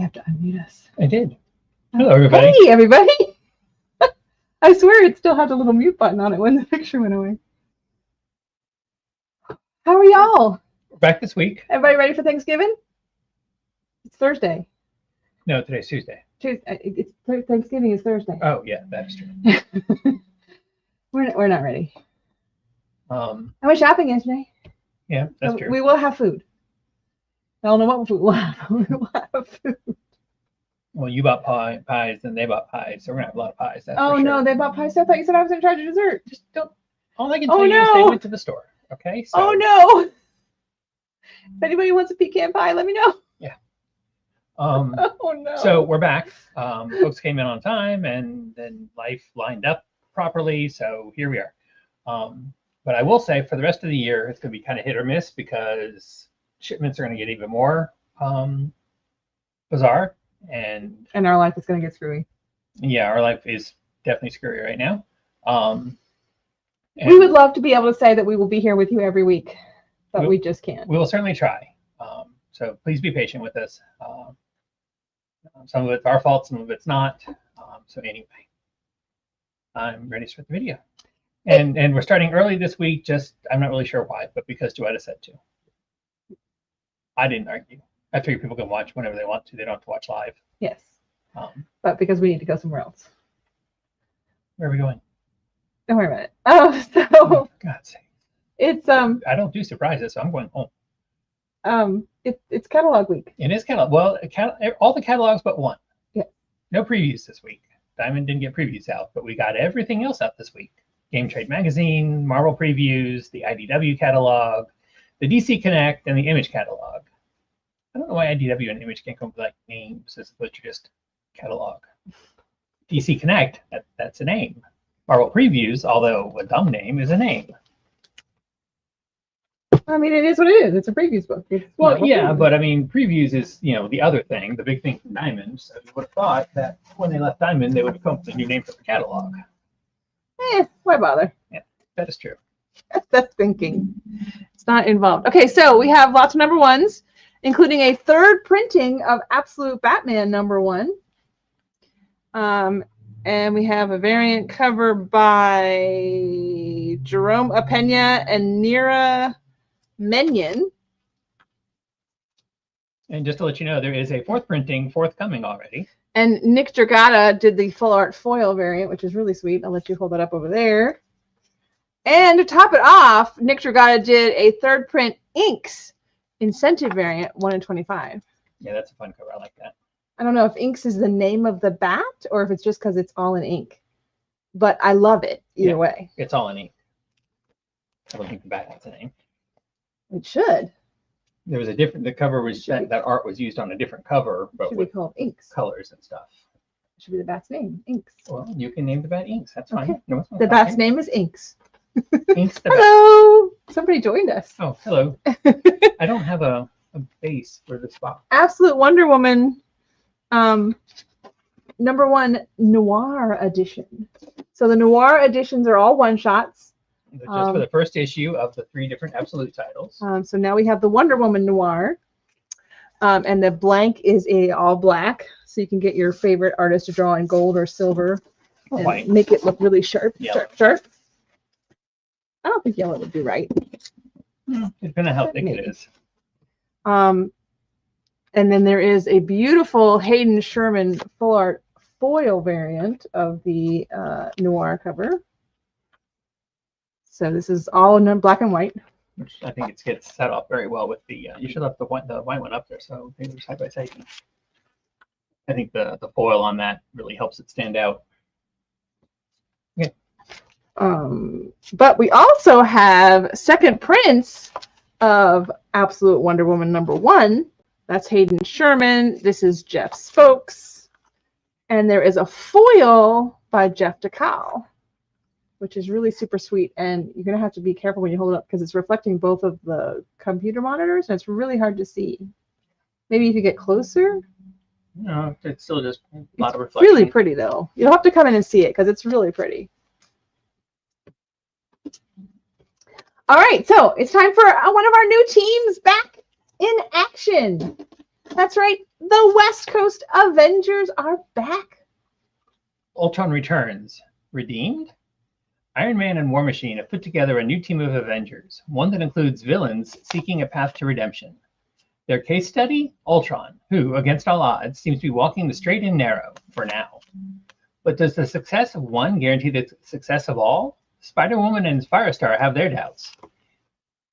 You have to unmute us. I did. Hello, everybody. Hey, everybody. I swear it still had a little mute button on it when the picture went away. How are y'all? We're back this week. Everybody ready for Thanksgiving? It's Thursday. No, today's Tuesday. Thanksgiving is Thursday. Oh, yeah, that's true. We're not ready. I went shopping yesterday. Yeah, that's true. We will have food. I don't know what food we'll have. We will have food. Well, you bought pies and they bought pies, so we're gonna have a lot of pies. That's oh for sure. No, they bought pies. I thought you said I was in charge of dessert. Just don't. All I can tell you is they went to the store. Okay. So, oh no! If anybody wants a pecan pie, let me know. Yeah. Oh no. So we're back. Folks came in on time, and then life lined up properly. So here we are. But I will say, for the rest of the year, it's going to be kind of hit or miss because shipments are going to get even more bizarre, and our life is going to get screwy. Yeah, our life is definitely screwy right now. We would love to be able to say that we will be here with you every week, but we just can't. We will certainly try. So please be patient with us. Some of it's our fault, some of it's not. So anyway, I'm ready to start the video. And we're starting early this week. Just I'm not really sure why, but because Joetta said to. I didn't argue. I figure people can watch whenever they want to. They don't have to watch live. Yes. But because we need to go somewhere else. Where are we going? Don't worry about it. Oh, so oh, God's sake. It's I don't do surprises, so I'm going home. It's catalog week. It is catalog. Well, all the catalogs but one. Yeah. No previews this week. Diamond didn't get previews out, but we got everything else out this week. Game Trade Magazine, Marvel previews, the IDW catalog, the DC Connect, and the Image catalog. I don't know why IDW and Image can't come up with like names as opposed to just catalog. DC Connect, that's a name. Marvel previews, although a dumb name, is a name. I mean, it is what it is. It's a previews book. Well, yeah, but I mean, previews is, the other thing, the big thing from Diamond. So you would have thought that when they left Diamond, they would have come up with a new name for the catalog. Why bother? Yeah, that is true. That's thinking. It's not involved. Okay, so we have lots of number ones, including a third printing of Absolute Batman number 1. And we have a variant cover by Jerome Apena and Nira Menyon. And just to let you know, there is a fourth printing forthcoming already. And Nick Dragata did the full art foil variant, which is really sweet. I'll let you hold that up over there. And to top it off, Nick Dragata did a third print inks incentive variant, 1 in 25. Yeah, that's a fun cover. I like that. I don't know if inks is the name of the bat or if it's just because it's all in ink. But I love it either way. It's all in ink. I don't think the bat has a name. It should. There was the cover was that art was used on a different cover, but with called inks, colors and stuff. It should be the bat's name, Inks. Well, you can name the bat Inks. That's fine. Okay. No, the bat's name is Inks. Inks the hello. Bat. Somebody joined us. Oh, hello. I don't have a base for this box. Absolute Wonder Woman, number 1 Noir edition. So the Noir editions are all one-shots. Just for the first issue of the 3 different Absolute titles. So now we have the Wonder Woman Noir. And the blank is all black. So you can get your favorite artist to draw in gold or silver. And white. Make it look really sharp. Yellow. Sharp. I don't think yellow would be right. Depending on how thick it is. And then there is a beautiful Hayden Sherman full art foil variant of the Noir cover. So this is all in black and white. Which I think it gets set off very well with the. You should have the white one up there, so they're side by side. I think the foil on that really helps it stand out. Okay. But we also have second prints of Absolute Wonder Woman number 1. That's Hayden Sherman. This is Jeff Spokes. And there is a foil by Jeff DeCal, which is really super sweet. And you're going to have to be careful when you hold it up because it's reflecting both of the computer monitors, and it's really hard to see. Maybe if you get closer. No, it's still just a lot of reflection. Really pretty, though. You'll have to come in and see it because it's really pretty. All right, so it's time for one of our new teams back in action. That's right. The West Coast Avengers are back. Ultron returns. Redeemed? Iron Man and War Machine have put together a new team of Avengers, one that includes villains seeking a path to redemption. Their case study? Ultron, who, against all odds, seems to be walking the straight and narrow, for now. But does the success of one guarantee the success of all? Spider-Woman and Firestar have their doubts.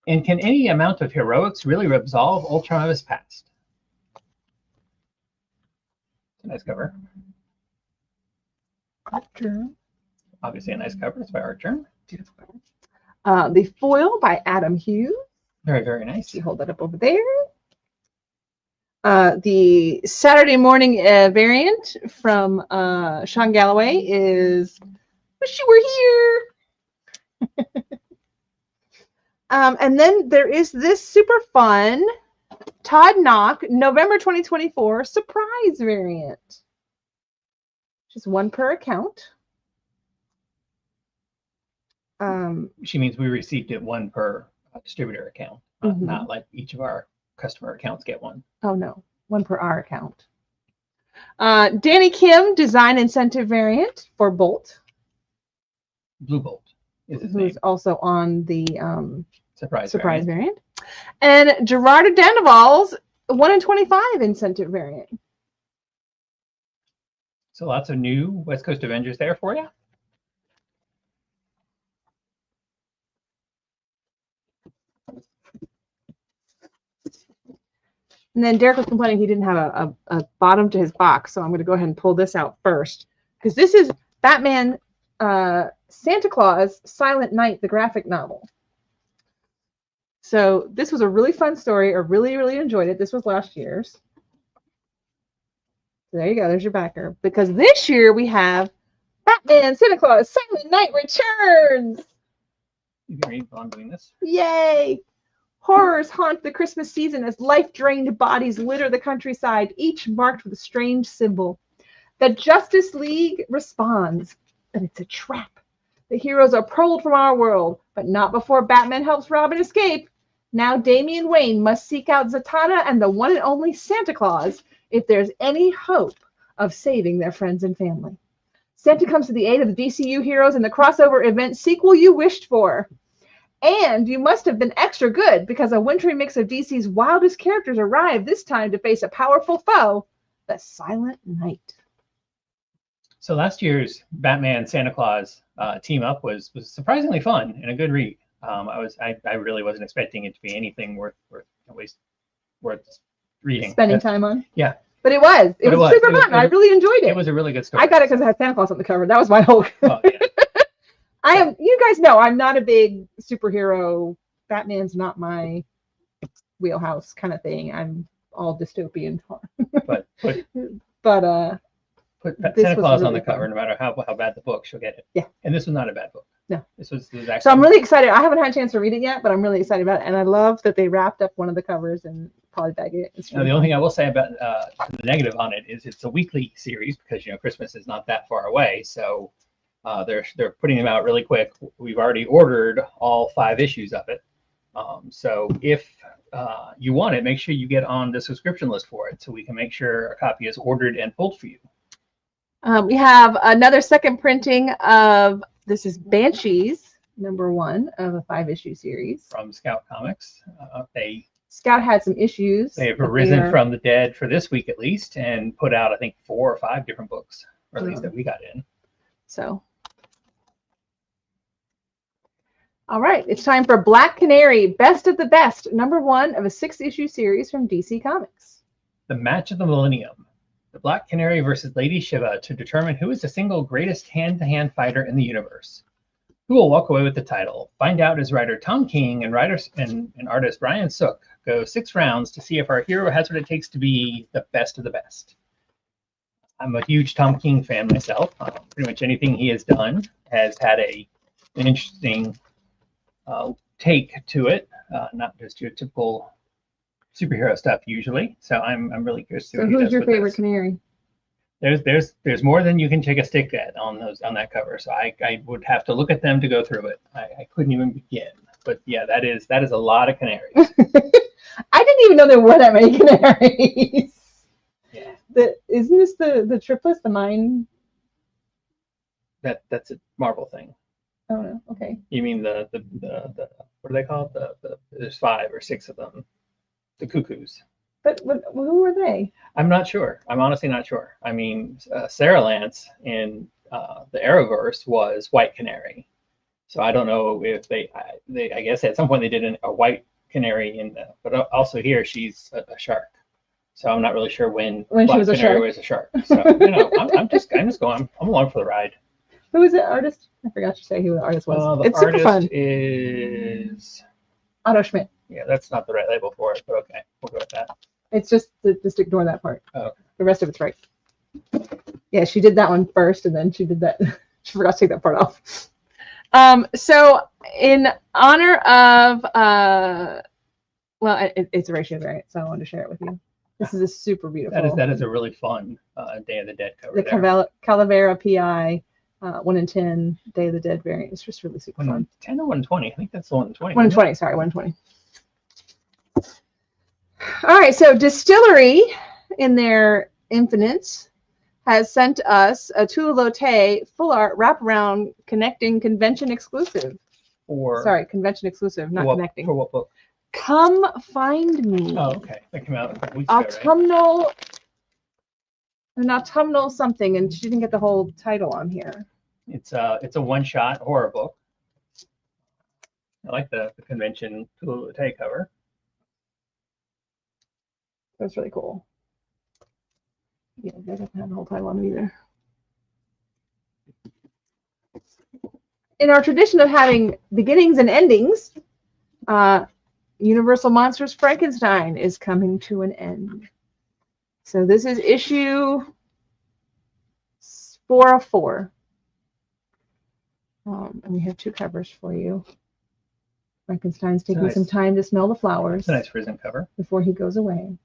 And can any amount of heroics really absolve Ultron of his past? It's a nice cover. Archer. Obviously a nice cover. It's by Archer. Beautiful cover. The foil by Adam Hughes. Very, very nice. You hold that up over there. The Saturday morning variant from Sean Galloway is Wish You Were Here. And then there is this super fun Todd Knock November 2024 surprise variant. Just one per account. She means we received it one per distributor account, not like each of our customer accounts get one. Oh no, one per our account. Danny Kim design incentive variant for Bolt. Blue Bolt is his who's name. also on the Surprise variant. And Gerardo Dandival's 1 in 25 incentive variant. So lots of new West Coast Avengers there for you. And then Derek was complaining he didn't have a bottom to his box, so I'm going to go ahead and pull this out first. Because this is Batman Santa Claus Silent Night, the graphic novel. So this was a really fun story. I really, really enjoyed it. This was last year's. So there you go. There's your backer. Because this year we have Batman Santa Claus Silent Night Returns. You can read while I'm doing this. Yay! Horrors haunt the Christmas season as life-drained bodies litter the countryside, each marked with a strange symbol. The Justice League responds, but it's a trap. The heroes are pulled from our world, but not before Batman helps Robin escape. Now Damian Wayne must seek out Zatanna and the one and only Santa Claus if there's any hope of saving their friends and family. Santa comes to the aid of the DCU heroes in the crossover event sequel you wished for. And you must have been extra good because a wintry mix of DC's wildest characters arrive this time to face a powerful foe, the Silent Night. So last year's Batman Santa Claus team up was surprisingly fun and a good read. I really wasn't expecting it to be anything worth at least worth reading. Spending time on? Yeah. But it was. It was super fun. I really enjoyed it. It was a really good story. I got it because it had Santa Claus on the cover. That was my whole. Oh, yeah. You guys know I'm not a big superhero. Batman's not my wheelhouse kind of thing. I'm all dystopian. But But put this Santa was Claus on really the cover, fun. no matter how bad the book, she'll get it. Yeah. And this was not a bad book. No. This was actually. So I'm really excited. I haven't had a chance to read it yet, but I'm really excited about it. And I love that they wrapped up one of the covers and polybag it. It's Now, really the only fun. thing I will say about the negative on it is it's a weekly series because Christmas is not that far away. So they're putting them out really quick. We've already ordered all 5 issues of it. So if you want it, make sure you get on the subscription list for it so we can make sure a copy is ordered and pulled for you. We have another second printing of, this is Banshees, #1 of a 5-issue series. From Scout Comics. Scout had some issues. They have arisen from the dead for this week at least and put out, I think, 4 or 5 different books, or at least that we got in. So, all right, it's time for Black Canary, Best of the Best, #1 of a 6-issue series from DC Comics. The Match of the Millennium. The Black Canary versus Lady Shiva to determine who is the single greatest hand-to-hand fighter in the universe. Who will walk away with the title? Find out as writer Tom King and artist Ryan Sook go 6 rounds to see if our hero has what it takes to be the best of the best. I'm a huge Tom King fan myself. Pretty much anything he has done has had an interesting take to it, not just your typical superhero stuff usually. So I'm really curious to see So what he does who's your with favorite this. canary? There's more than you can take a stick at on that cover. So I would have to look at them to go through it. I couldn't even begin. But yeah, that is a lot of canaries. I didn't even know there were that many canaries. Yeah. Isn't this the triplets, the mine? That's a Marvel thing. Oh no, okay. You mean the what are they called? There's 5 or 6 of them. The cuckoos. But who were they? I'm not sure. I'm honestly not sure. I mean, Sarah Lance in the Arrowverse was White Canary. So I don't know if they I guess at some point they did a white canary but also here she's a shark. So I'm not really sure when she was a Canary shark. was a shark. So I'm just going. I'm along for the ride. Who is the artist? I forgot to say who the artist was. The It's super fun. artist is Otto Schmidt. Yeah, that's not the right label for it, but okay, we'll go with that. It's just ignore that part. Oh, okay. The rest of it's right. Yeah, she did that one first, and then she did that. She forgot to take that part off. So in honor of it's a ratio variant, so I wanted to share it with you. This is a super beautiful. That is a really fun Day of the Dead cover. The Calavera PI 1 in 10 Day of the Dead variant. It's just really super fun. 10 or 120? I think that's the 120. 120, sorry, 120. All right, so Distillery, in their infinite, has sent us a Tula Lotte full art wraparound connecting convention exclusive. Convention exclusive, not connecting. For what book? Come Find Me. Oh, okay. That came out a couple weeks ago, Autumnal, an autumnal something, and she didn't get the whole title on here. It's a one-shot horror book. I like the convention Tula Lotte cover. That's really cool. Yeah, I don't have the whole title on it either. In our tradition of having beginnings and endings, Universal Monsters Frankenstein is coming to an end. So this is issue 4 of 4. And we have 2 covers for you. Frankenstein's taking some time to smell the flowers. It's a nice prison cover. Before he goes away.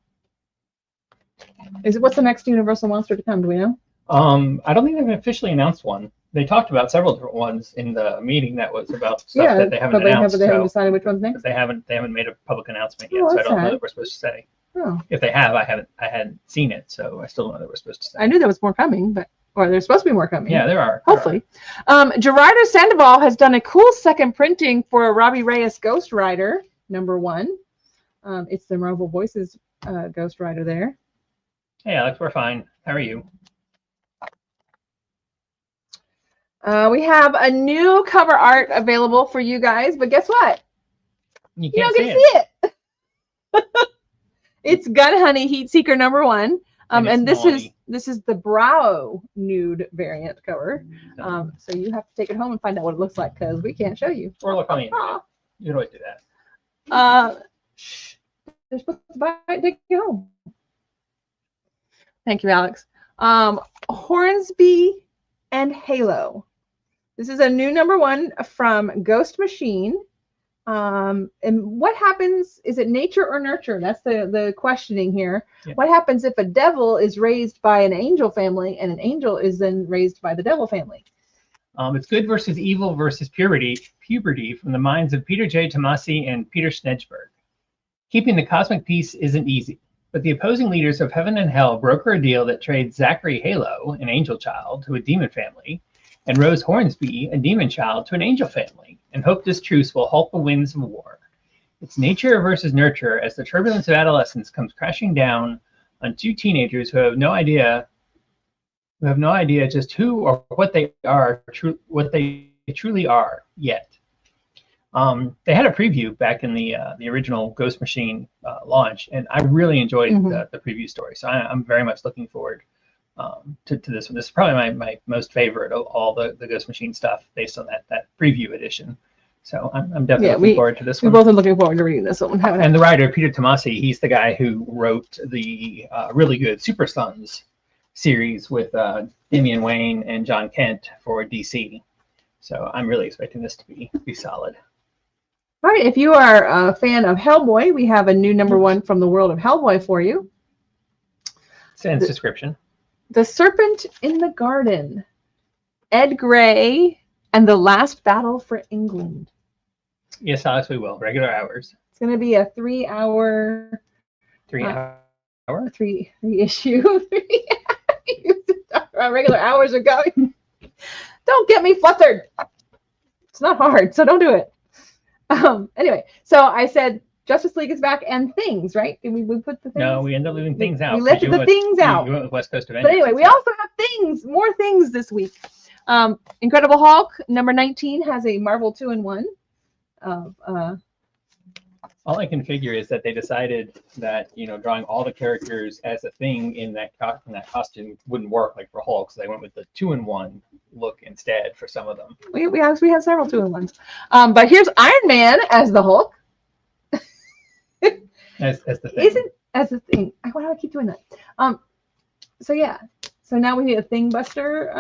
What's the next Universal monster to come? Do we know? I don't think they've officially announced one. They talked about several different ones in the meeting that was about stuff that they haven't announced. They haven't decided which one's next. They haven't made a public announcement yet, so I don't know what we're supposed to say. Oh. If they have, I hadn't seen it, so I still don't know what we're supposed to say. I knew there was more coming, or there's supposed to be more coming. Yeah, there are. Hopefully. Gerardo Sandoval has done a cool second printing for Robbie Reyes Ghost Rider #1. It's the Marvel Voices Ghost Rider there. Hey, Alex, we're fine. How are you? We have a new cover art available for you guys, but guess what? You don't get to see it. It's Gun Honey Heat Seeker #1. And this is the brow nude variant cover. So you have to take it home and find out what it looks like because we can't show you. Or look on the internet. You can always do that. They're supposed to buy it, take it home. Thank you, Alex. Hornsby and Halo. This is a new #1 from Ghost Machine. And what happens, is it nature or nurture? That's the questioning here. Yeah. What happens if a devil is raised by an angel family and an angel is then raised by the devil family? It's good versus evil versus puberty from the minds of Peter J. Tomasi and Peter Snedberg. Keeping the cosmic peace isn't easy, but the opposing leaders of heaven and hell broker a deal that trades Zachary Halo, an angel child, to a demon family, and Rose Hornsby, a demon child, to an angel family, and hope this truce will halt the winds of war. It's nature versus nurture as the turbulence of adolescence comes crashing down on 2 teenagers who have no idea just who or what they are, what they truly are yet. They had a preview back in the original Ghost Machine launch, and I really enjoyed the preview story. So I'm very much looking forward to this one. This is probably my most favorite of all the Ghost Machine stuff based on that preview edition. So I'm definitely looking forward to this one. We both are looking forward to reading this one. And the writer, Peter Tomasi, he's the guy who wrote the really good Super Sons series with Damian Wayne and John Kent for DC. So I'm really expecting this to be solid. All right, if you are a fan of Hellboy, we have a new #1 from the world of Hellboy for you. Sans description. The Serpent in the Garden, Ed Gray, and the Last Battle for England. Yes, Alex, we will. Regular hours. It's going to be a 3-hour. 3 hour. Three issue. Regular hours are going. Don't get me flustered. It's not hard, so don't do it. Anyway, so I said Justice League is back and Things, right? Did we put the things? No, we ended up leaving Things out. We left the Things out. You went with West Coast Avengers. But anyway, we also have Things, more Things this week. Incredible Hulk number 19 has a Marvel 2-in-1 of all I can figure is that they decided that, you know, drawing all the characters as a thing in that costume wouldn't work like for Hulk, so they went with the 2-in-1 look instead for some of them. We have several 2-in-1s. But here's Iron Man as the Hulk. As the thing. As the thing. Why do I keep doing that? So yeah. So now we need a Thing Buster.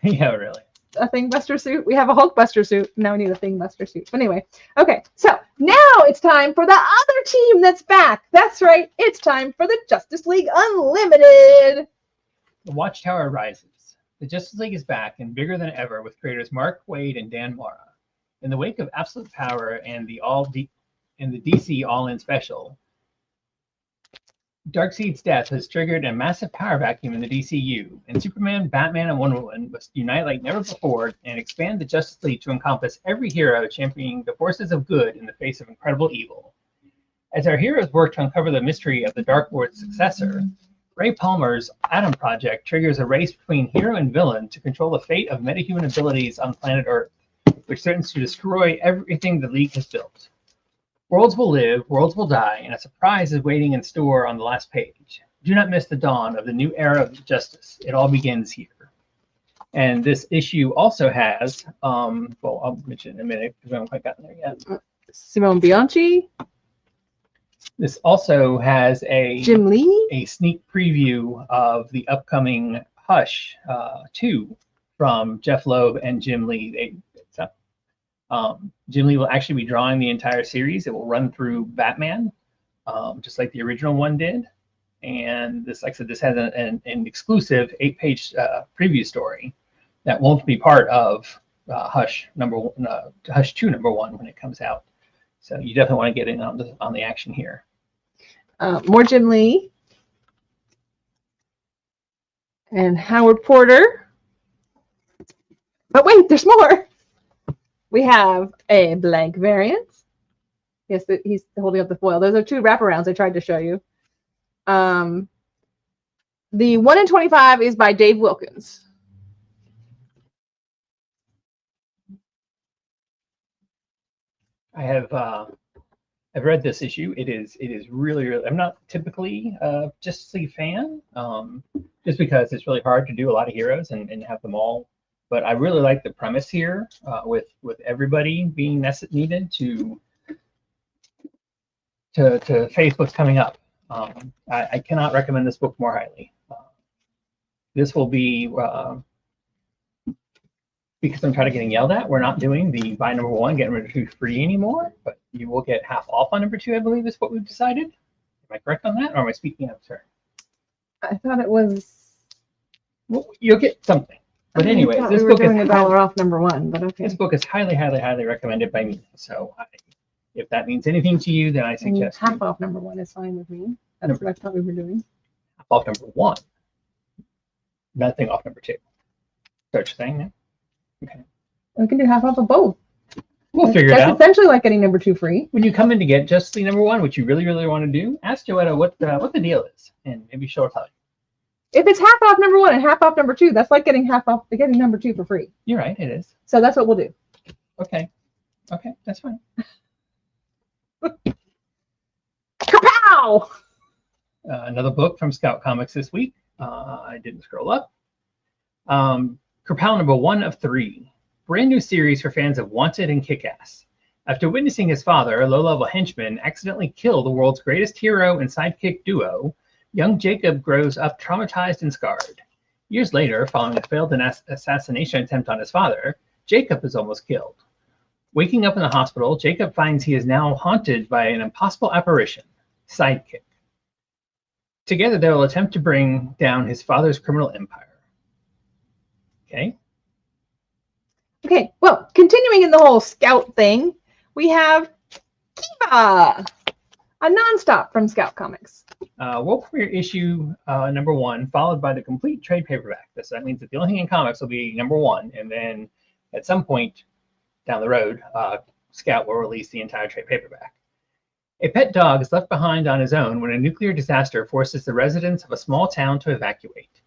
Yeah, really. A Thing Buster suit. We have a Hulk Buster suit. Now we need a Thing Buster suit. But anyway, okay. So now it's time for the other team that's back. That's right. It's time for the Justice League Unlimited. The Watchtower rises. The Justice League is back and bigger than ever with creators Mark Waid and Dan Mora. In the wake of Absolute Power and the DC All-In Special, Darkseid's death has triggered a massive power vacuum in the DCU, and Superman, Batman, and Wonder Woman must unite like never before and expand the Justice League to encompass every hero championing the forces of good in the face of incredible evil. As our heroes work to uncover the mystery of the Dark Lord's successor, Ray Palmer's Atom Project triggers a race between hero and villain to control the fate of metahuman abilities on planet Earth, which threatens to destroy everything the League has built. Worlds will live, worlds will die, and a surprise is waiting in store on the last page. Do not miss the dawn of the new era of justice. It all begins here. And this issue also has, well, I'll mention in a minute because we haven't quite gotten there yet. Simone Bianchi. This also has Jim Lee. A sneak preview of the upcoming Hush 2 from Jeff Loeb and Jim Lee. Jim Lee will actually be drawing the entire series. It will run through Batman, just like the original one did. And this, like I said, this has an exclusive 8-page preview story that won't be part of Hush 2 #1 when it comes out. So you definitely want to get in on the action here. More Jim Lee and Howard Porter. But wait, there's more. We have a blank variant. Yes, he's holding up the foil. Those are 2 wraparounds I tried to show you. The 1 in 25 is by Dave Wilkins. I've read this issue. It is really, really. I'm not typically a Justice League fan, just because it's really hard to do a lot of heroes and have them all. But I really like the premise here, with everybody being needed to face what's coming up. I cannot recommend this book more highly. This will be, because I'm tired of getting yelled at, we're not doing the buy #1, get #2 free anymore, but you will get half off on #2, I believe is what we've decided. Am I correct on that, or am I speaking out of turn? I thought it was. Well, you'll get something. But anyway, this book is $1 off #1, but okay. This book is highly, highly, highly recommended by me. So if that means anything to you, then I suggest half off #1 is fine with me. That's what I thought we were doing. Half off #1. Nothing off #2. Start your thing now. Okay. We can do half off of both. We'll figure it out. That's essentially like getting #2 free. When you come in to get Justice League #1, which you really, really want to do, ask Joetta what the deal is, and maybe she'll tell you. If it's half off #1 and half off #2, that's like getting #2 for free. You're right, it is. So that's what we'll do. Okay, that's fine. Kapow! Another book from Scout Comics this week. I didn't scroll up. Kapow #1 of 3. Brand new series for fans of Wanted and Kick-Ass. After witnessing his father, a low-level henchman, accidentally kill the world's greatest hero and sidekick duo, young Jacob grows up traumatized and scarred. Years later, following a failed assassination attempt on his father, Jacob is almost killed. Waking up in the hospital, Jacob finds he is now haunted by an impossible apparition, Sidekick. Together, they will attempt to bring down his father's criminal empire. Okay. Okay, well, continuing in the whole Scout thing, we have Kiva, a nonstop from Scout Comics. World Premiere issue number 1, followed by the complete trade paperback. That means that the only thing in comics will be number 1, and then at some point down the road, Scout will release the entire trade paperback. A pet dog is left behind on his own when a nuclear disaster forces the residents of a small town to evacuate.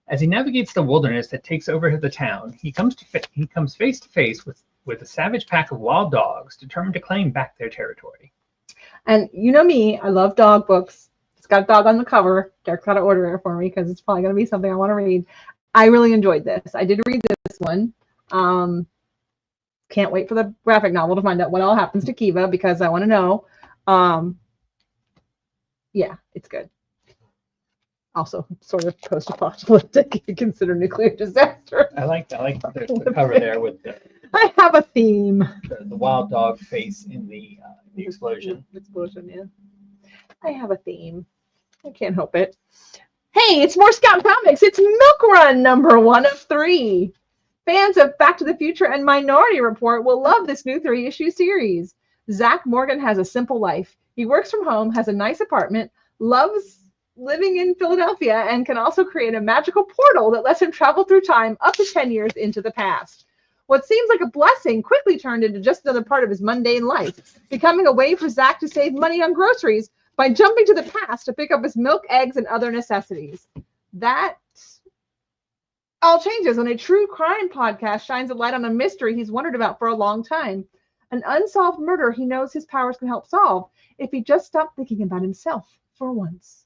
As he navigates the wilderness that takes over the town, he comes face to face with a savage pack of wild dogs determined to claim back their territory. And you know me, I love dog books. It's got a dog on the cover. Derek's got to order it for me because it's probably going to be something I want to read. I really enjoyed this. I did read this one. Can't wait for the graphic novel to find out what all happens to Kiva because I want to know. Yeah, it's good. Also, sort of post-apocalyptic. You consider nuclear disaster. I like the cover there with the I have a theme. the wild dog face in the explosion. Explosion, yeah. I have a theme. I can't help it. Hey, it's more Scout Comics. It's Milk Run number 1 of 3. Fans of Back to the Future and Minority Report will love this new 3-issue series. Zach Morgan has a simple life. He works from home, has a nice apartment, loves living in Philadelphia, and can also create a magical portal that lets him travel through time up to 10 years into the past. What seems like a blessing quickly turned into just another part of his mundane life, becoming a way for Zach to save money on groceries by jumping to the past to pick up his milk, eggs, and other necessities. That all changes when a true crime podcast shines a light on a mystery he's wondered about for a long time. An unsolved murder he knows his powers can help solve if he just stopped thinking about himself for once.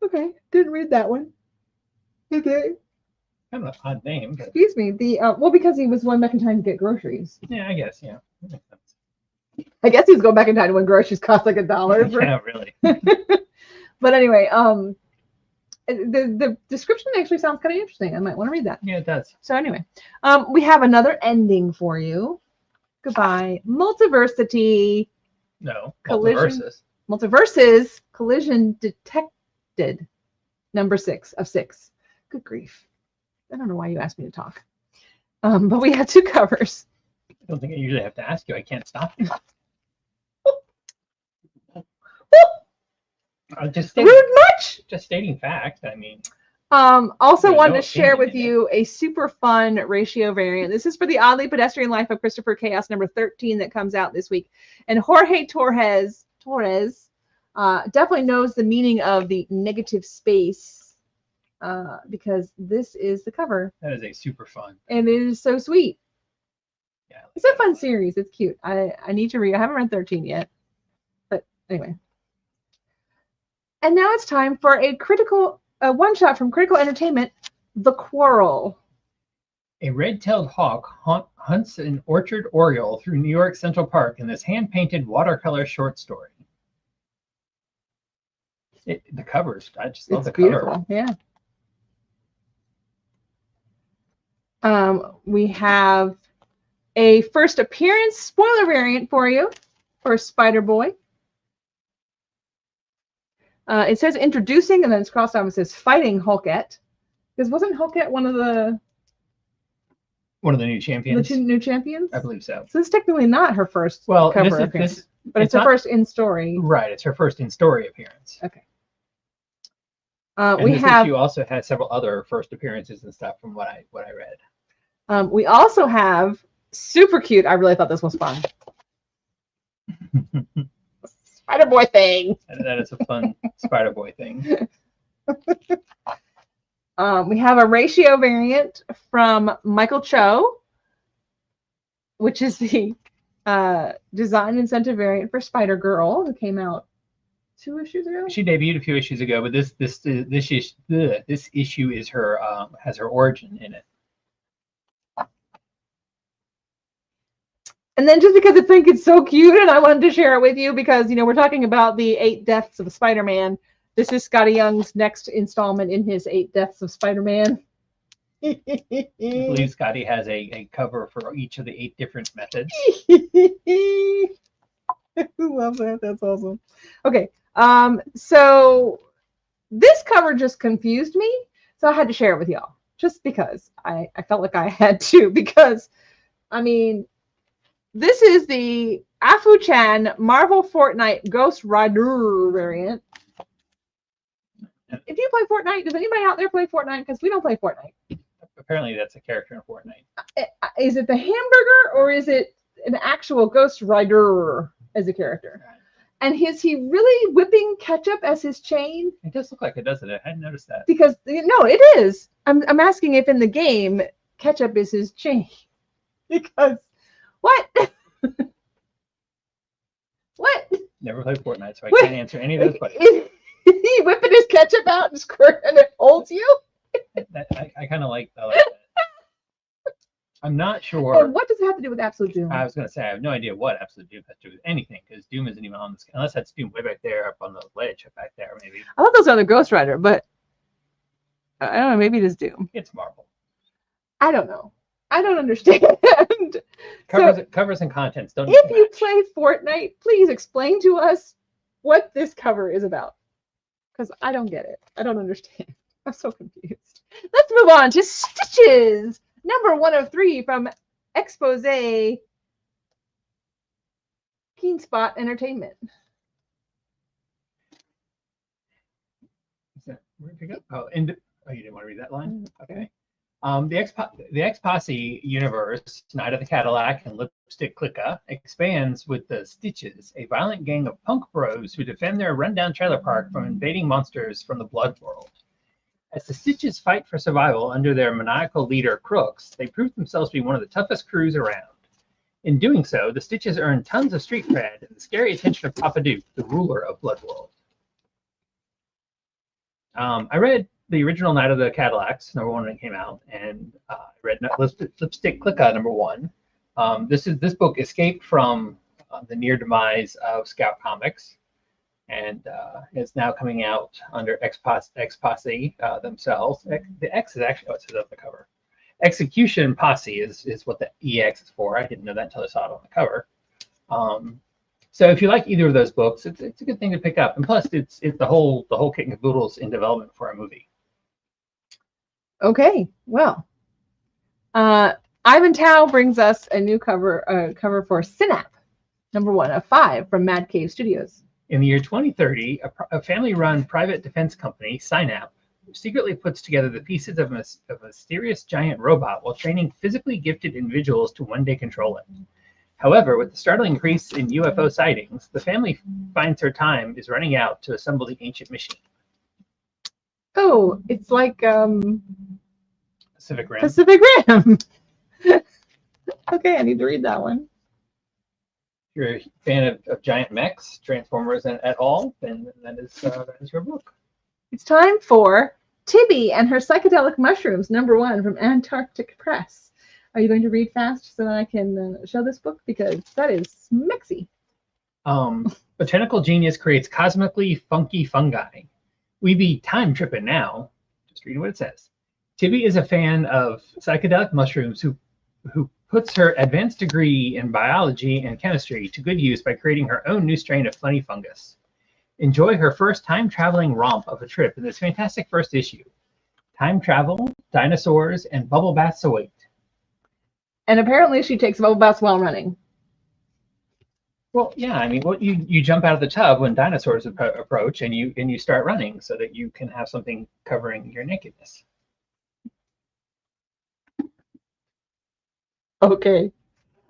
Okay, didn't read that one. Okay. Kind of an odd name. But Excuse me. Well, because he was going back in time to get groceries. yeah, I guess, yeah. That makes sense. I guess he was going back in time when groceries cost like $1. Yeah, really. But anyway, the description actually sounds kind of interesting. I might want to read that. Yeah, it does. So anyway, we have another ending for you. Goodbye. Multiversity. No, Collision. Multiverses. Multiverses. Collision Detected. Number 6 of 6. Good grief. I don't know why you asked me to talk. But we had 2 covers. I don't think I usually have to ask you. I can't stop you. Rude much? Just stating fact. I mean. Also There's wanted no to share opinion with in you a super fun ratio variant. This is for the Oddly Pedestrian Life of Christopher Chaos number 13 that comes out this week. And Jorge Torres definitely knows the meaning of the negative space because this is the cover. That is a super fun. And it is so sweet. Yeah, It's a fun series. It's cute. I need to read. I haven't read 13 yet. But anyway. And now it's time for a one-shot from Critical Entertainment, The Quarrel. A red-tailed hawk hunts an orchard oriole through New York Central Park in this hand-painted watercolor short story. The covers, I just love the cover. Yeah. We have a first appearance spoiler variant for you for Spider-Boy. It says introducing, and then it's crossed out and it says fighting Hulkette. Because wasn't Hulkette one of the new champions? The new champions? I believe so. So it's technically not her first cover appearance. But it's her first in-story. Right, it's her first in-story appearance. Okay. And this issue also has several other first appearances and stuff from what I read. We also have super cute. I really thought this was fun. Spider-Boy thing. That is a fun Spider-Boy thing. We have a ratio variant from Michael Cho, which is the design incentive variant for Spider-Girl, who came out 2 issues ago. She debuted a few issues ago, but this issue is her has her origin in it. And then just because I think it's so cute and I wanted to share it with you because, we're talking about the 8 Deaths of Spider-Man. This is Scotty Young's next installment in his 8 Deaths of Spider-Man. I believe Scotty has a cover for each of the 8 different methods. I love that. That's awesome. Okay. So this cover just confused me, so I had to share it with y'all. just because I felt like I had to, because I mean, this is the Afu-chan Marvel Fortnite Ghost Rider variant. If you play Fortnite, does anybody out there play Fortnite? Because we don't play Fortnite. Apparently, that's a character in Fortnite. Is it the hamburger or is it an actual Ghost Rider as a character? And is he really whipping ketchup as his chain? It does look like it, doesn't it? I hadn't noticed that. Because no, it is. I'm asking if in the game ketchup is his chain. Because what? What? Never played Fortnite, so I can't answer any of those questions. Is he whipping his ketchup out and squirt and it holds you? I kind of like that. I'm not sure. And what does it have to do with Absolute Doom? I was going to say, I have no idea what Absolute Doom has to do with anything, because Doom isn't even on this, unless that's Doom way back there, up on the ledge, up back there, maybe. I thought those are the Ghost Rider, but I don't know, maybe it is Doom. It's Marvel. I don't know. I don't understand. Covers and contents don't. If you play Fortnite, please explain to us what this cover is about. Because I don't get it. I don't understand. I'm so confused. Let's move on to Stitches. Number 1 of 3 from Expose Keen Spot Entertainment. Where'd you go? Oh, you didn't want to read that line? Okay. The X-Posse universe, Night of the Cadillac and Lipstick Clicka, expands with the Stitches, a violent gang of punk bros who defend their rundown trailer park from invading monsters from the blood world. As the Stitches fight for survival under their maniacal leader, Crooks, they prove themselves to be one of the toughest crews around. In doing so, the Stitches earn tons of street cred and the scary attention of Papa Duke, the ruler of Bloodworld. I read the original Night of the Cadillacs, number 1 when it came out, and I read Lipstick Clicka, number 1. This book escaped from the near demise of Scout Comics, and is now coming out under X-Posse themselves. The X is actually, it says on the cover. Execution Posse is what the EX is for. I didn't know that until I saw it on the cover. So if you like either of those books, it's a good thing to pick up. And plus, it's the whole kit and caboodle's in development for a movie. Okay, well, Ivan Tao brings us a new cover for Synap, number 1 of 5 from Mad Cave Studios. In the year 2030, a family-run private defense company, Synap, secretly puts together the pieces of a mysterious giant robot while training physically gifted individuals to one day control it. However, with the startling increase in UFO sightings, the family finds their time is running out to assemble the ancient machine. Oh, it's like Pacific Rim. Pacific Rim. Okay, I need to read that one. If you're a fan of giant mechs, Transformers at all, then that is your book. It's time for Tibby and Her Psychedelic Mushrooms, number 1 from Antarctic Press. Are you going to read fast so that I can show this book? Because that is smexy. Botanical genius creates cosmically funky fungi. We be time tripping now. Just reading what it says. Tibby is a fan of psychedelic mushrooms who puts her advanced degree in biology and chemistry to good use by creating her own new strain of funny fungus. Enjoy her first time-traveling romp of a trip in this fantastic first issue. Time travel, dinosaurs, and bubble baths await. And apparently she takes bubble baths while running. Well, yeah, I mean, you jump out of the tub when dinosaurs approach, and you start running so that you can have something covering your nakedness. Okay.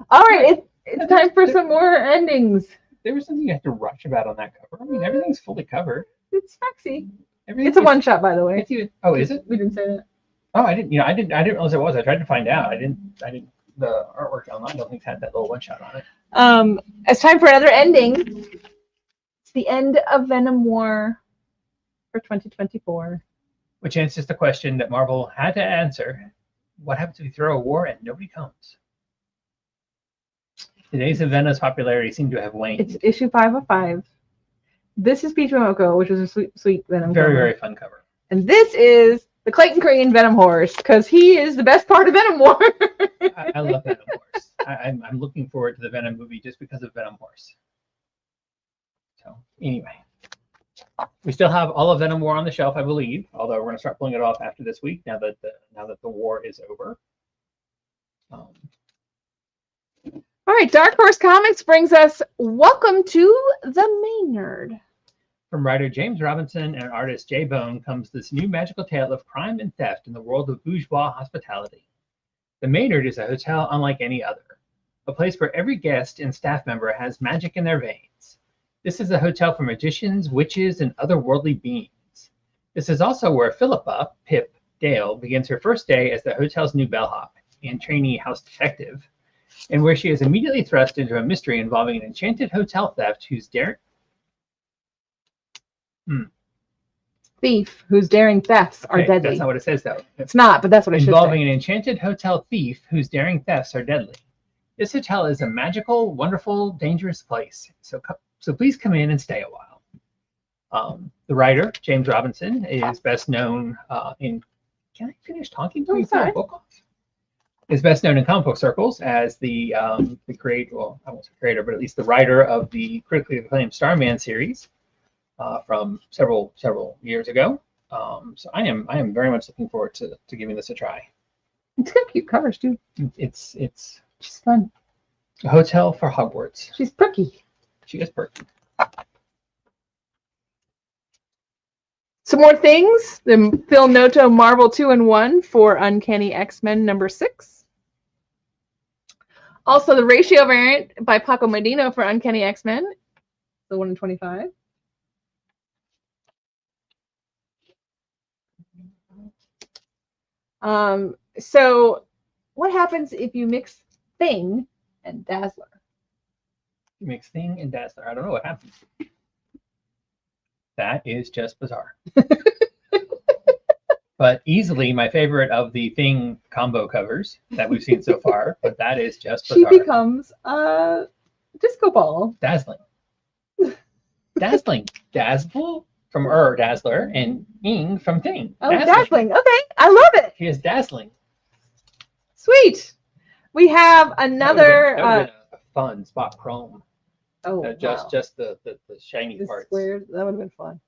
All right, it's time for some more endings. There was something you have to rush about on that cover. I mean, everything's fully covered. It's sexy. Everything, It's a one-shot, by the way. Oh, is it? We didn't say that. Oh, I didn't realize it was. I tried to find out. I didn't. The artwork online, I don't think had that little one-shot on it. It's time for another ending. It's the end of Venom War for 2024. Which answers the question that Marvel had to answer: what happens if you throw a war and nobody comes? The days of Venom's popularity seem to have waned. It's issue 5 of 5. This is Peach Momoko, which is a sweet Venom very, cover. very fun cover. And this is the Clayton Crane Venom Horse, because he is the best part of Venom War. I love Venom Horse. I'm looking forward to the Venom movie just because of Venom Horse. So anyway, We still have all of Venom War on the shelf, I believe, although we're going to start pulling it off after this week now that the war is over. All right, Dark Horse Comics brings us Welcome to the Maynard. From writer James Robinson and artist Jay Bone comes this new magical tale of crime and theft in the world of bourgeois hospitality. The Maynard is a hotel unlike any other, a place where every guest and staff member has magic in their veins. This is a hotel for magicians, witches, and otherworldly beings. This is also where Philippa, Pip, Dale begins her first day as the hotel's new bellhop and trainee house detective, and where she is immediately thrust into a mystery involving an enchanted hotel theft whose thief whose daring thefts are deadly. That's not what it says, though. It's not, but that's what it should say. Involving an enchanted hotel thief whose daring thefts are deadly. This hotel is a magical, wonderful, dangerous place. So please come in and stay a while. The writer, James Robinson, is best known in... Can I finish talking? Oh, sorry. Book off? Is best known in comic book circles as the creator, well, I won't say creator, but at least the writer of the critically acclaimed Starman series from several years ago. So I am very much looking forward to giving this a try. It's got cute covers too. It's She's fun. a hotel for Hogwarts. She's perky. She is perky. Some more things. The Phil Noto Marvel 2-in-1 for Uncanny X-Men #6. Also, the ratio variant by Paco Medina for Uncanny X-Men, the 1 in 25. So what happens if you mix Thing and Dazzler? Mix Thing and Dazzler. I don't know what happens. That is just bizarre. But easily my favorite of the Thing combo covers that we've seen so far. But that is just bizarre. She becomes a disco ball. Dazzling. Dazzle from Dazzler and Ing from Thing. Oh, dazzling. Okay, I love it. She is dazzling. Sweet. We have another. That would have been a fun spot chrome. Oh, just the shiny parts. Squares. That would have been fun.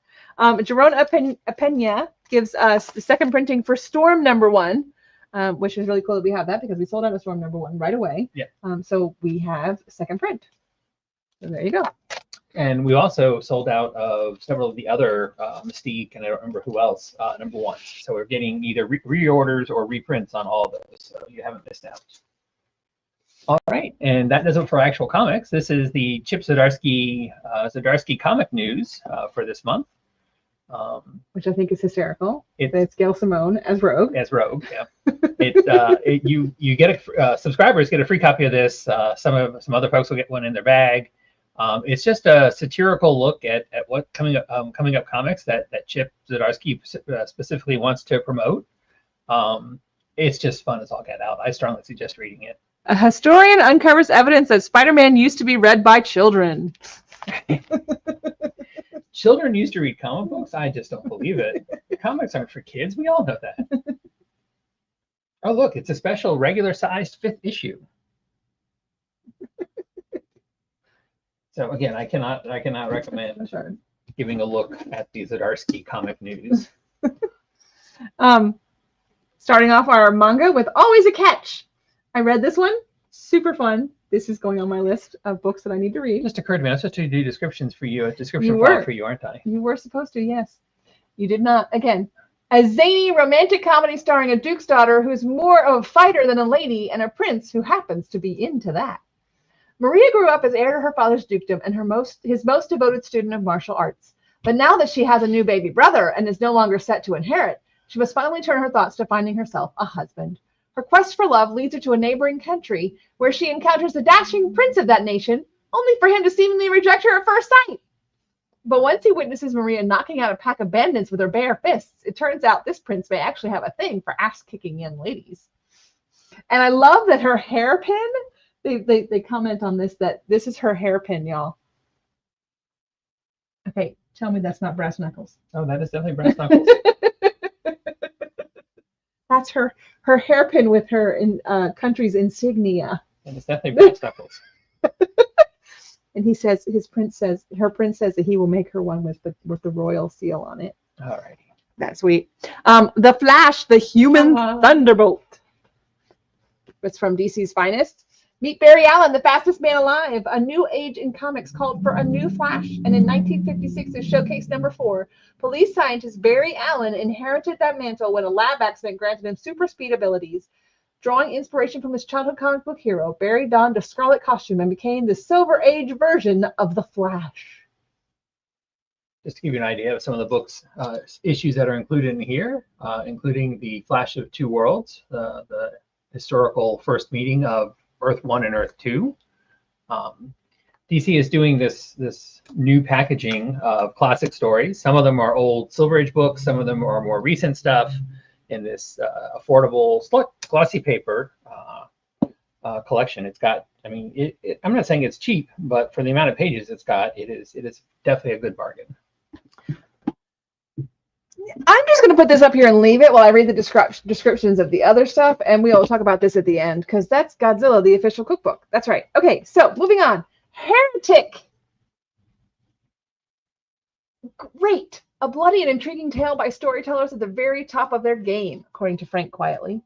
Jerome Apena gives us the second printing for Storm #1, which is really cool that we have that because we sold out of Storm #1 right away. Yeah. So we have second print. So there you go. And we also sold out of several of the other Mystique, and I don't remember who else, #1s. So we're getting either reorders or reprints on all of those. So you haven't missed out. All right, and that does it for actual comics. This is the Chip Zdarsky comic news for this month. Which I think is hysterical. It's Gail Simone as Rogue. As Rogue, yeah. You get subscribers get a free copy of this. Some other folks will get one in their bag. It's just a satirical look at what coming up comics that Chip Zdarsky specifically wants to promote. It's just fun as all get out. I strongly suggest reading it. A historian uncovers evidence that Spider-Man used to be read by children. Children used to read comic books? I just don't believe it. Comics aren't for kids. We all know that. Oh, look, it's a special regular-sized 5th issue. So again, I cannot recommend giving a look at the Zdarsky comic news. Starting off our manga with Always a Catch. I read this one. Super fun. This is going on my list of books that I need to read. It just occurred to me, I was supposed to do descriptions for you, a description file for you, aren't I? You were supposed to, yes. You did not. Again, a zany romantic comedy starring a duke's daughter who's more of a fighter than a lady and a prince who happens to be into that. Maria grew up as heir to her father's dukedom and his most devoted student of martial arts. But now that she has a new baby brother and is no longer set to inherit, she must finally turn her thoughts to finding herself a husband. Her quest for love leads her to a neighboring country where she encounters the dashing prince of that nation, only for him to seemingly reject her at first sight. But once he witnesses Maria knocking out a pack of bandits with her bare fists, it turns out this prince may actually have a thing for ass-kicking young ladies. And I love that her hairpin, they comment on this, that this is her hairpin, y'all. Okay, tell me that's not brass knuckles. Oh, that is definitely brass knuckles. That's her hairpin with her country's insignia. And it's definitely brass knuckles. And he says her prince says that he will make her one with the royal seal on it. Alrighty. That's sweet. The Flash, the Human Thunderbolt. It's from DC's Finest. Meet Barry Allen, the fastest man alive. A new age in comics called for a new Flash. And in 1956's Showcase number 4, police scientist Barry Allen inherited that mantle when a lab accident granted him super speed abilities. Drawing inspiration from his childhood comic book hero, Barry donned a scarlet costume and became the Silver Age version of the Flash. Just to give you an idea of some of the books, issues that are included in here, including the Flash of Two Worlds, the historical first meeting of Earth 1 and Earth 2. DC is doing this new packaging of classic stories. Some of them are old Silver Age books. Some of them are more recent stuff in this affordable glossy paper collection. It's got, I mean, I'm not saying it's cheap, but for the amount of pages it's got, it is definitely a good bargain. I'm just going to put this up here and leave it while I read the descriptions of the other stuff, and we'll talk about this at the end, because that's Godzilla, the official cookbook. That's right. Okay, so moving on. Heretic. Great. A bloody and intriguing tale by storytellers at the very top of their game, according to Frank quietly.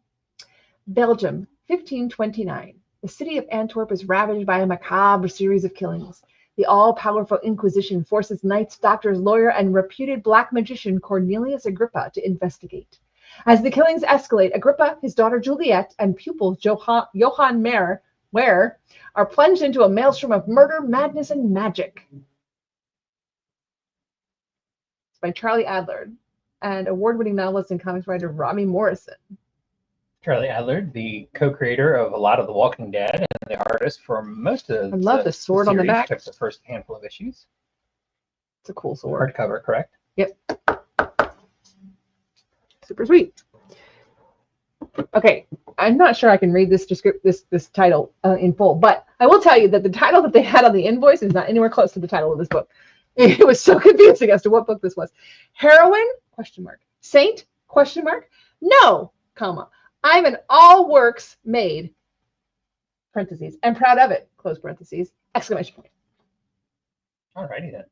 Belgium, 1529. The city of Antwerp is ravaged by a macabre series of killings. The all-powerful Inquisition forces knights, doctors, lawyer, and reputed black magician Cornelius Agrippa to investigate. As the killings escalate, Agrippa, his daughter Juliet, and pupil Johann Ware are plunged into a maelstrom of murder, madness, and magic. It's by Charlie Adler and award-winning novelist and comics writer Robbie Morrison. Charlie Adler, the co-creator of a lot of The Walking Dead and the artist for most of I love the sword on the back. Took the first handful of issues. It's a cool sword. Hardcover, correct? Yep. Super sweet. Okay, I'm not sure I can read this title in full, but I will tell you that the title that they had on the invoice is not anywhere close to the title of this book. It was so confusing as to what book this was. Heroine? ? Saint? ? No, comma. I'm an all works made, parentheses, and proud of it, close parentheses, exclamation point. Alrighty then.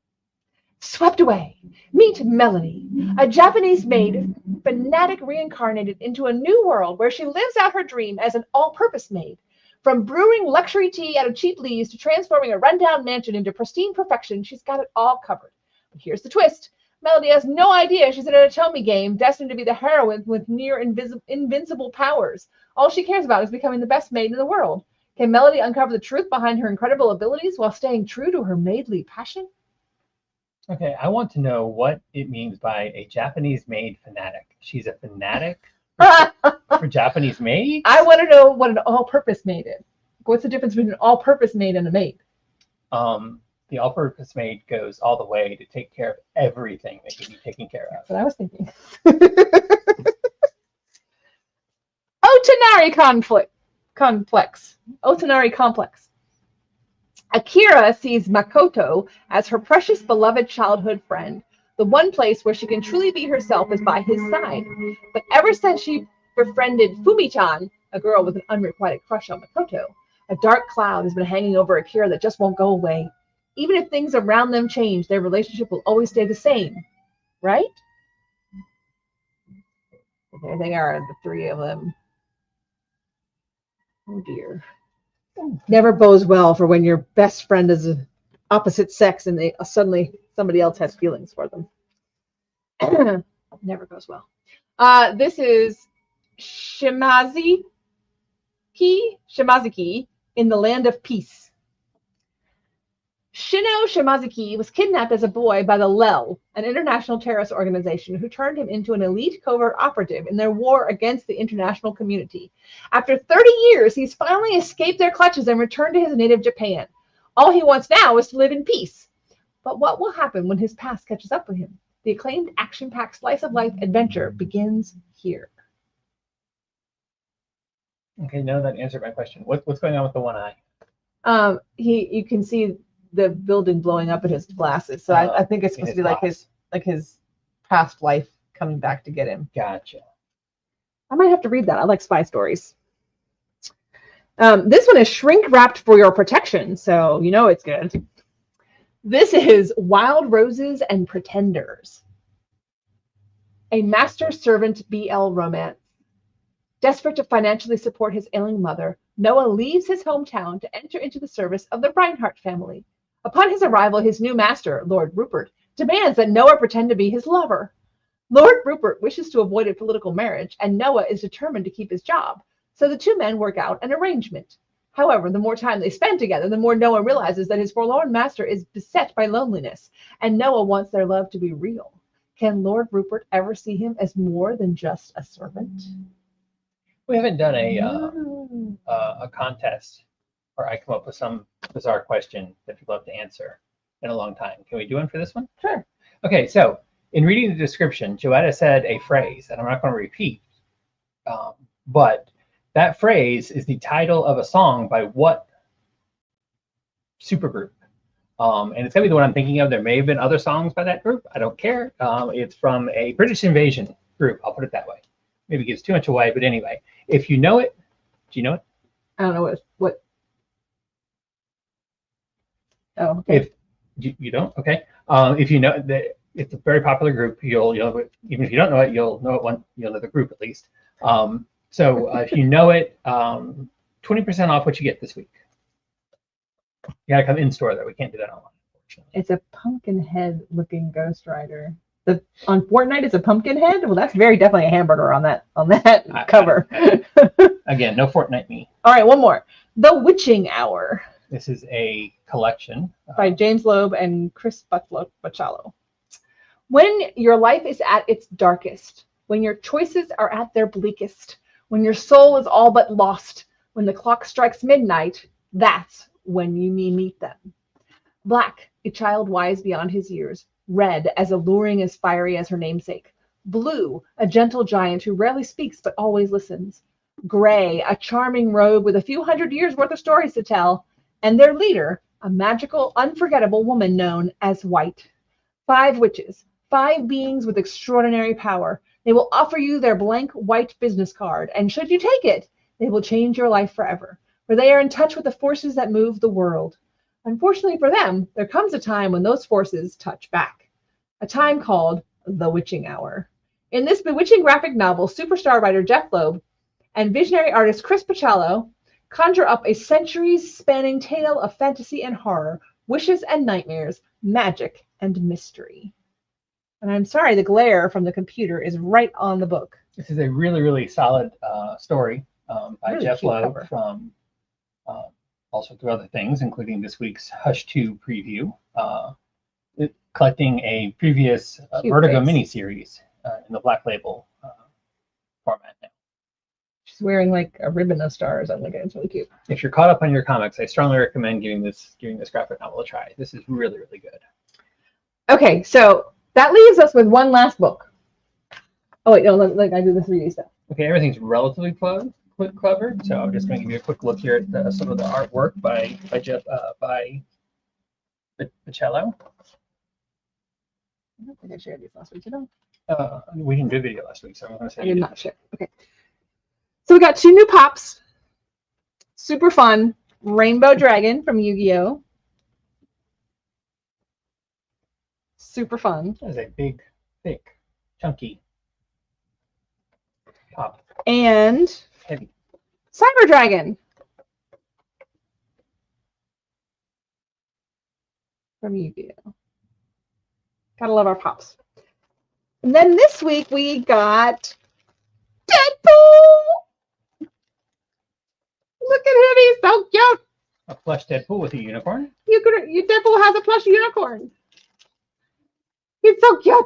Swept away. Meet Melody, a Japanese maid fanatic reincarnated into a new world where she lives out her dream as an all-purpose maid. From brewing luxury tea out of cheap leaves to transforming a rundown mansion into pristine perfection, she's got it all covered. But here's the twist. Melody has no idea she's in an Atomi game destined to be the heroine with near invincible powers. All she cares about is becoming the best maid in the world. Can Melody uncover the truth behind her incredible abilities while staying true to her maidly passion? Okay, I want to know what it means by a Japanese maid fanatic. She's a fanatic for Japanese maids? I want to know what an all-purpose maid is. What's the difference between an all-purpose maid and a maid? The all-purpose maid goes all the way to take care of everything that can be taken care of. That's what I was thinking. Otonari complex. Otonari complex. Akira sees Makoto as her precious beloved childhood friend. The one place where she can truly be herself is by his side. But ever since she befriended Fumi-chan, a girl with an unrequited crush on Makoto, a dark cloud has been hanging over Akira that just won't go away. Even if things around them change, their relationship will always stay the same, right? There they are, the three of them. Oh dear. Never bodes well for when your best friend is opposite sex and they suddenly somebody else has feelings for them. Never goes well. This is Shimazaki in the Land of Peace. Shino Shimazaki was kidnapped as a boy by the LEL, an international terrorist organization who turned him into an elite covert operative in their war against the international community. After 30 years, he's finally escaped their clutches and returned to his native Japan. All he wants now is to live in peace. But what will happen when his past catches up with him? The acclaimed action-packed slice-of-life adventure begins here. Okay, no, that answered my question. What's going on with the one eye? You can see the building blowing up in his glasses. So I think it's supposed to be like his past life coming back to get him. Gotcha. I might have to read that. I like spy stories. This one is shrink wrapped for your protection, so you know it's good. This is Wild Roses and Pretenders, a master-servant BL romance. Desperate to financially support his ailing mother, Noah leaves his hometown to enter into the service of the Reinhardt family. Upon his arrival, his new master, Lord Rupert, demands that Noah pretend to be his lover. Lord Rupert wishes to avoid a political marriage, and Noah is determined to keep his job, so the two men work out an arrangement. However, the more time they spend together, the more Noah realizes that his forlorn master is beset by loneliness, and Noah wants their love to be real. Can Lord Rupert ever see him as more than just a servant? We haven't done a contest where I come up with some bizarre question that people have to answer in a long time. Can we do one for this one? Sure. Okay, so in reading the description, Joetta said a phrase that I'm not going to repeat, but that phrase is the title of a song by what supergroup? And it's going to be the one I'm thinking of. There may have been other songs by that group. I don't care. It's from a British invasion group. I'll put it that way. Maybe it gives too much away, but anyway, if you know it, do you know it? I don't know what. Oh, okay. If you don't, okay. If you know that it's a very popular group, you'll even if you don't know it, you'll know the group at least. So if you know it, 20% off what you get this week. You gotta come in store though. We can't do that online, unfortunately. It's a pumpkin head looking Ghost Rider. On Fortnite, it's a pumpkin head. Well, that's very definitely a hamburger on that cover. Again, no Fortnite me. All right, one more. The Witching Hour. This is a collection by James Loeb and Chris Bachalo. When your life is at its darkest, when your choices are at their bleakest, when your soul is all but lost, when the clock strikes midnight, that's when you meet them. Black, a child wise beyond his years. Red, as alluring as fiery as her namesake. Blue, a gentle giant who rarely speaks but always listens. Gray, a charming rogue with a few hundred years worth of stories to tell. And their leader, a magical, unforgettable woman known as White. 5 witches, 5 beings with extraordinary power. They will offer you their blank white business card, and should you take it, they will change your life forever, for they are in touch with the forces that move the world. Unfortunately for them, there comes a time when those forces touch back, a time called the Witching Hour. In this bewitching graphic novel, superstar writer Jeff Loeb and visionary artist Chris Bachalo conjure up a centuries-spanning tale of fantasy and horror, wishes and nightmares, magic and mystery. And I'm sorry, the glare from the computer is right on the book. This is a really, really solid story by Really Jeff cute Loeb cover. from also through other things, including this week's Hush 2 preview, collecting a previous Vertigo miniseries in the Black Label format now. She's wearing like a ribbon of stars. I like it. It's really cute. If you're caught up on your comics, I strongly recommend giving this graphic novel a try. This is really, really good. Okay, so that leaves us with one last book. Oh wait, no, like I do the 3D stuff. Okay, everything's relatively clever, so I'm just going to give you a quick look here at some of the artwork by Jeff by Bachalo. I don't think I shared these last week, did I? We didn't do a video last week, so I'm going to say I did not share. Okay. So we got 2 new pops. Super fun. Rainbow Dragon from Yu-Gi-Oh! Super fun. That is a big, thick, chunky pop. And Heavy. Cyber Dragon from Yu-Gi-Oh! Gotta love our pops. And then this week we got Deadpool! Look at him, he's so cute! A plush Deadpool with a unicorn? Deadpool has a plush unicorn. He's so cute!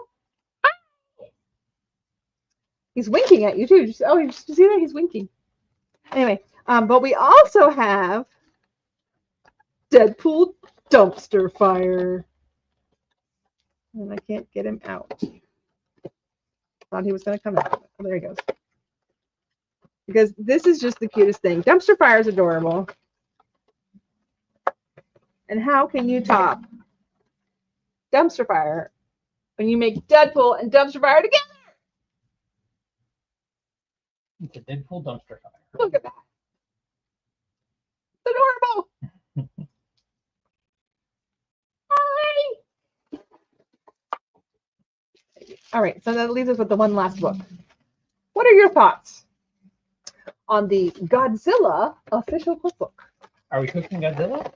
He's winking at you too. Oh, you see that? He's winking. Anyway, but we also have Deadpool Dumpster Fire. And I can't get him out. Thought he was going to come out. Oh, there he goes. Because this is just the cutest thing. Dumpster Fire is adorable. And how can you top Dumpster Fire when you make Deadpool and Dumpster Fire together? It's a Deadpool Dumpster Fire. Look at that. It's adorable. All right, so that leaves us with the one last book. What are your thoughts on the Godzilla official cookbook? Are we cooking Godzilla?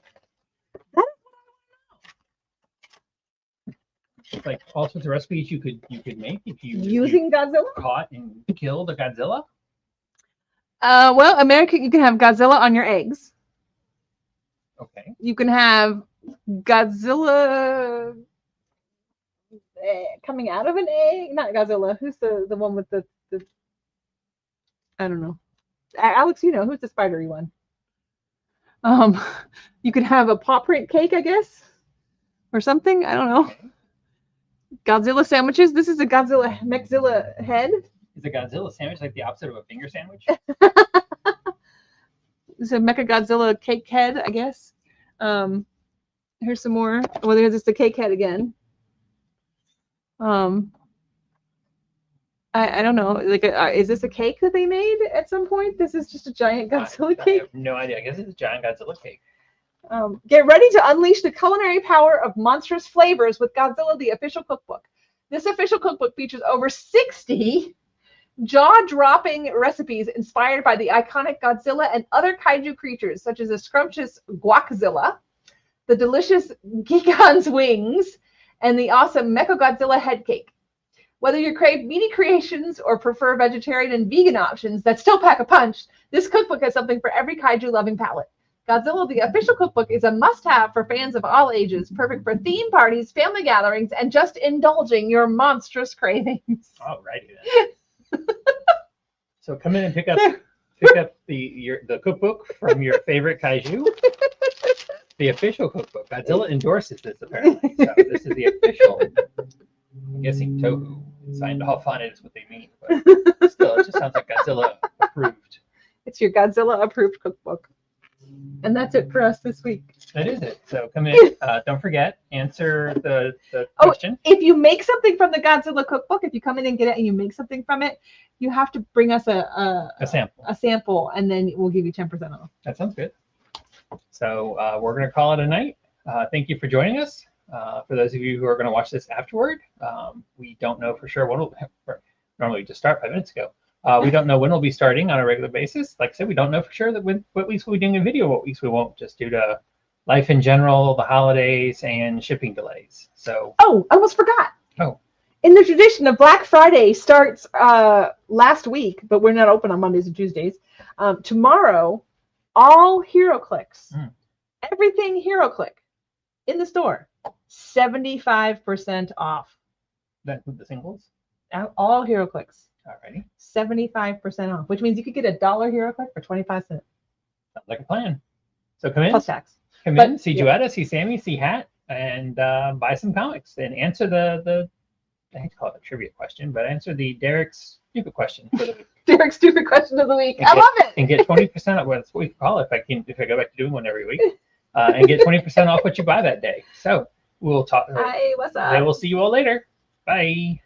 Like all sorts of recipes you could make if you Using Godzilla? caught and killed a Godzilla. Well, America, you can have Godzilla on your eggs. Okay. You can have Godzilla coming out of an egg. Not Godzilla. Who's the one with the I don't know. Alex, you know who's the spidery one? You could have a paw print cake, I guess, or something. I don't know. Okay. Godzilla sandwiches. This is a Godzilla Mechzilla head. Is a Godzilla sandwich like the opposite of a finger sandwich? It's a Mecha Godzilla cake head, I guess. Here's some more. Well, there's just a cake head again. I don't know. Like, is this a cake that they made at some point? This is just a giant Godzilla I cake. have no idea. I guess it's a giant Godzilla cake. Get ready to unleash the culinary power of monstrous flavors with Godzilla, the official cookbook. This official cookbook features over 60 jaw-dropping recipes inspired by the iconic Godzilla and other kaiju creatures, such as the scrumptious Guaczilla, the delicious Gigan's wings, and the awesome Mechagodzilla head cake. Whether you crave meaty creations or prefer vegetarian and vegan options that still pack a punch, this cookbook has something for every kaiju-loving palate. Godzilla, the official cookbook, is a must-have for fans of all ages, perfect for theme parties, family gatherings, and just indulging your monstrous cravings. Alrighty then. So come in and pick up the cookbook from your favorite kaiju. The official cookbook. Godzilla endorses this apparently. So this is the official. I'm guessing Toho signed off on it is what they mean, but still, it just sounds like Godzilla approved. It's your Godzilla approved cookbook. And that's it for us this week. That is it. So come in. Don't forget, answer the question. If you make something from the Godzilla cookbook, if you come in and get it and you make something from it, you have to bring us a sample, and then we'll give you 10% off. That sounds good. So we're going to call it a night. Thank you for joining us. For those of you who are going to watch this afterward, we don't know for sure when we'll normally just start 5 minutes ago. We don't know when we'll be starting on a regular basis. Like I said, we don't know for sure that what weeks we'll be doing a video, what weeks we won't, just due to life in general, the holidays, and shipping delays. So. Oh, I almost forgot. Oh. In the tradition of Black Friday starts last week, but we're not open on Mondays and Tuesdays. Tomorrow, all HeroClix, everything HeroClick in the store, 75% off. That with the singles? All HeroClicks. Alrighty. 75% off, which means you could get $1 HeroClick for 25 cents. Sounds like a plan. So come in. Plus tax. Come in, see Joetta, see Sammy, see Hat, and buy some comics. And answer the I hate to call it a trivia question, but answer the Derek's stupid question for the week. Derek's stupid question of the week. I love it. And get 20% off. Well, that's what we call it if I go back to doing one every week. And get 20% off what you buy that day. So we'll talk. Hi, what's up? I will see you all later. Bye.